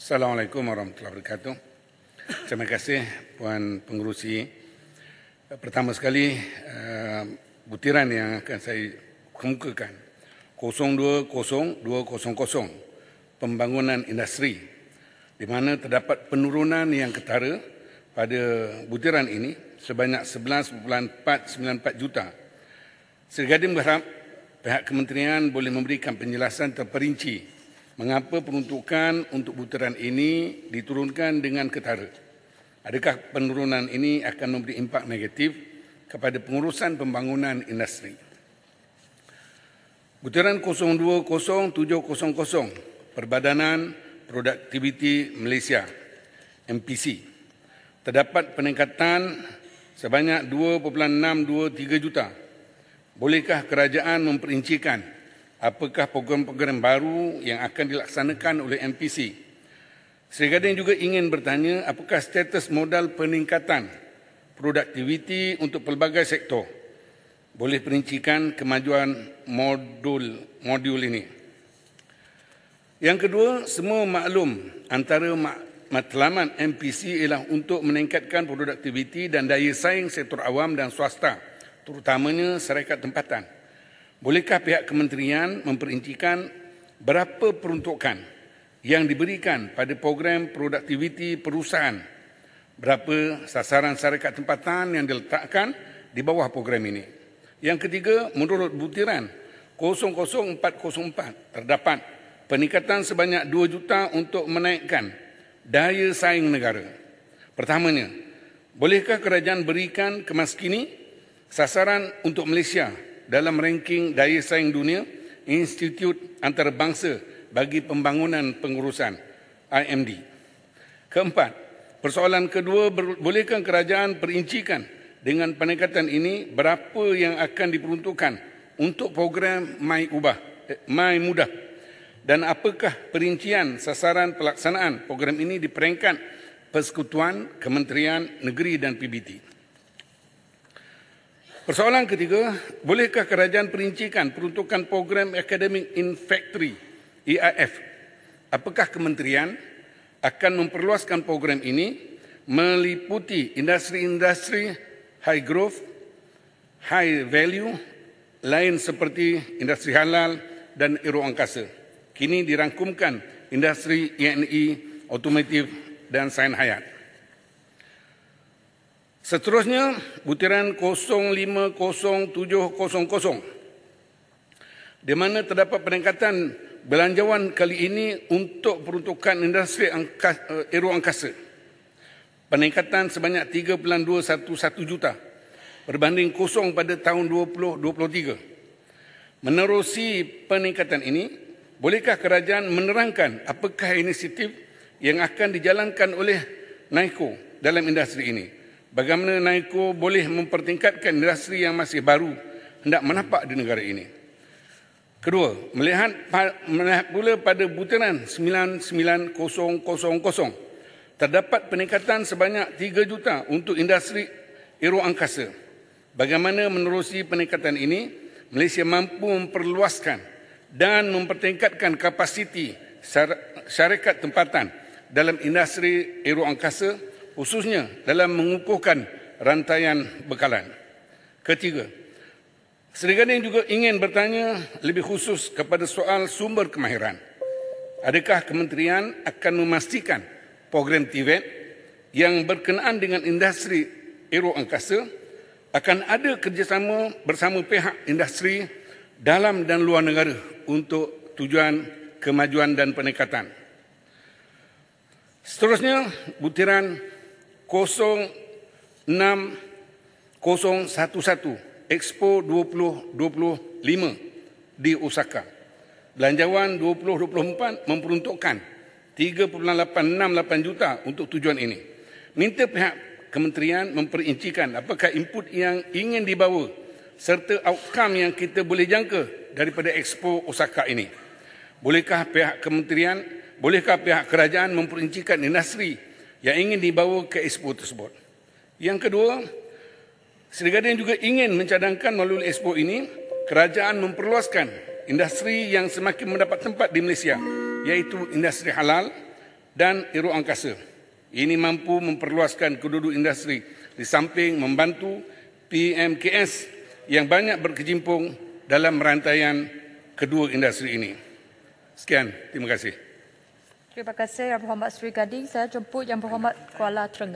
Assalamualaikum warahmatullahi wabarakatuh. Terima kasih Puan Pengerusi. Pertama sekali, butiran yang akan saya kemukakan 020200 pembangunan industri, di mana terdapat penurunan yang ketara pada butiran ini sebanyak 11.494 juta. Sri Gading berharap pihak kementerian boleh memberikan penjelasan terperinci mengapa peruntukan untuk butiran ini diturunkan dengan ketara. Adakah penurunan ini akan memberi impak negatif kepada pengurusan pembangunan industri? Butiran 020700 Perbadanan Produktiviti Malaysia MPC terdapat peningkatan sebanyak 2.623 juta. Bolehkah kerajaan memperincikan apakah program-program baru yang akan dilaksanakan oleh MPC? Sri Gading juga ingin bertanya apakah status modal peningkatan produktiviti untuk pelbagai sektor. Boleh perincikan kemajuan modul ini. Yang kedua, semua maklum antara matlamat MPC ialah untuk meningkatkan produktiviti dan daya saing sektor awam dan swasta, terutamanya syarikat tempatan. Bolehkah pihak kementerian memperincikan berapa peruntukan yang diberikan pada program produktiviti perusahaan? Berapa sasaran syarikat tempatan yang diletakkan di bawah program ini? Yang ketiga, menurut butiran 00404 terdapat peningkatan sebanyak 2 juta untuk menaikkan daya saing negara. Pertamanya, bolehkah kerajaan berikan kemaskini sasaran untuk Malaysia dalam ranking daya saing dunia Institut Antarabangsa bagi Pembangunan Pengurusan IMD. Keempat, persoalan kedua, bolehkah kerajaan perincikan dengan peningkatan ini berapa yang akan diperuntukkan untuk program My Mudah dan apakah perincian sasaran pelaksanaan program ini di peringkat Persekutuan, Kementerian Negeri dan PBT. Persoalan ketiga, bolehkah kerajaan perincikan peruntukan program Academic in Factory EIF? Apakah kementerian akan memperluaskan program ini meliputi industri-industri high growth, high value lain seperti industri halal dan aeroangkasa? Kini dirangkumkan industri E&E, otomotif dan sains hayat. Seterusnya, butiran 050700 di mana terdapat peningkatan belanjawan kali ini untuk peruntukan industri aeroangkasa. Peningkatan sebanyak 3.211 juta berbanding kosong pada tahun 2023. Menerusi peningkatan ini, bolehkah kerajaan menerangkan apakah inisiatif yang akan dijalankan oleh NAICO dalam industri ini? Bagaimana NAICO boleh mempertingkatkan industri yang masih baru hendak menapak di negara ini? Kedua, melihat pula pada butiran 99000 terdapat peningkatan sebanyak 3 juta untuk industri aeroangkasa. Bagaimana menerusi peningkatan ini, Malaysia mampu memperluaskan dan mempertingkatkan kapasiti syarikat tempatan dalam industri aeroangkasa, khususnya dalam mengukuhkan rantaian bekalan. Ketiga, Sri Gading juga ingin bertanya lebih khusus kepada soal sumber kemahiran. Adakah kementerian akan memastikan program TVET yang berkenaan dengan industri aeroangkasa akan ada kerjasama bersama pihak industri dalam dan luar negara untuk tujuan kemajuan dan peningkatan? Seterusnya, butiran 06011 Expo 2025 di Osaka. Belanjawan 2024 memperuntukkan 3.868 juta untuk tujuan ini. Minta pihak kementerian memperincikan apakah input yang ingin dibawa serta outcome yang kita boleh jangka daripada Expo Osaka ini. Bolehkah pihak kerajaan memperincikan industri yang ingin dibawa ke Expo tersebut? Yang kedua, Sri Gading juga ingin mencadangkan melalui Expo ini, kerajaan memperluaskan industri yang semakin mendapat tempat di Malaysia, iaitu industri halal, dan aero angkasa. Ini mampu memperluaskan kedua-dua industri di samping membantu PMKS yang banyak berkecimpung dalam rantaian kedua industri ini. Sekian, terima kasih. Terima kasih Yang Berhormat Sri Gading. Saya jemput Yang Berhormat Kuala Terengganu.